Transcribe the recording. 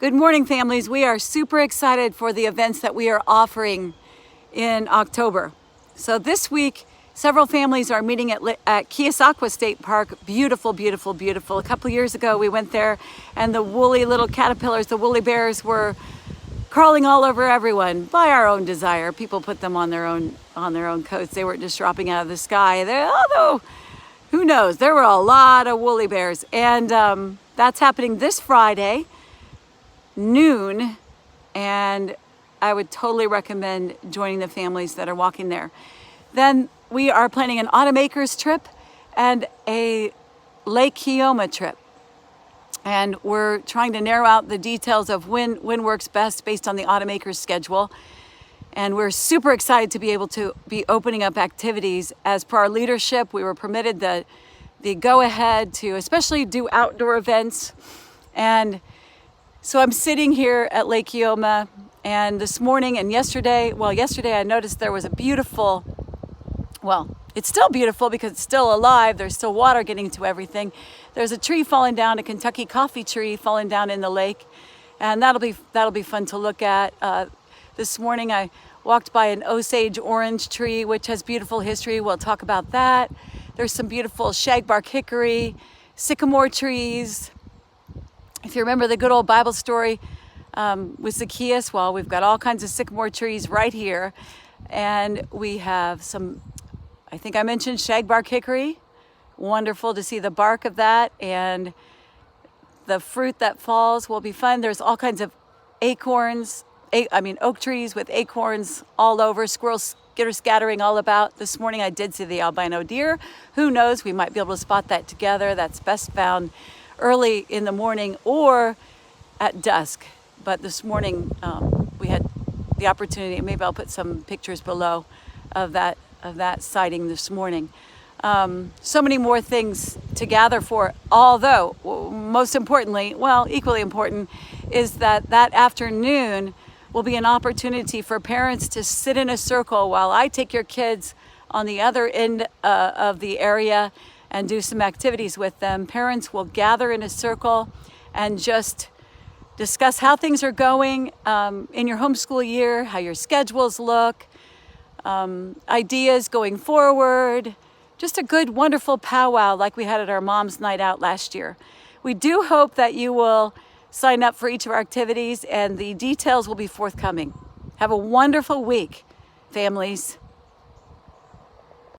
Good morning, families. We are super excited for the events that we are offering in October. So this week, several families are meeting at Keosauqua State Park. Beautiful, beautiful, beautiful. A couple years ago, we went there and the woolly little caterpillars, the woolly bears, were crawling all over everyone by our own desire. People put them on their own coats. They weren't just dropping out of the sky. Although, who knows? There were a lot of woolly bears. And that's happening this Friday, noon, and I would totally recommend joining the families that are walking there. Then we are planning an automakers trip and a Lake Keoma trip. And we're trying to narrow out the details of when works best based on the automakers schedule. And we're super excited to be able to be opening up activities. As per our leadership, we were permitted the go-ahead to especially do outdoor events. And so I'm sitting here at Lake Keoma, and this morning and yesterday I noticed there was a beautiful, it's still beautiful because it's still alive. There's still water getting to everything. There's a tree falling down, a Kentucky coffee tree falling down in the lake, and that'll be fun to look at. This morning I walked by an Osage orange tree, which has beautiful history. We'll talk about that. There's some beautiful shagbark hickory, sycamore trees. If you remember the good old Bible story with Zacchaeus, well, we've got all kinds of sycamore trees right here. And we have some, I think I mentioned shagbark hickory. Wonderful to see the bark of that, and the fruit that falls will be fun. There's all kinds of acorns, oak trees with acorns all over, squirrels scattering all about. This morning I did see the albino deer. Who knows, we might be able to spot that together. That's best found early in the morning or at dusk. But this morning we had the opportunity, maybe I'll put some pictures below of that sighting this morning. So many more things to gather for, although most importantly, equally important, is that afternoon will be an opportunity for parents to sit in a circle while I take your kids on the other end of the area and do some activities with them. Parents will gather in a circle and just discuss how things are going in your homeschool year, how your schedules look, ideas going forward. Just a good, wonderful powwow like we had at our Mom's Night Out last year. We do hope that you will sign up for each of our activities, and the details will be forthcoming. Have a wonderful week, families.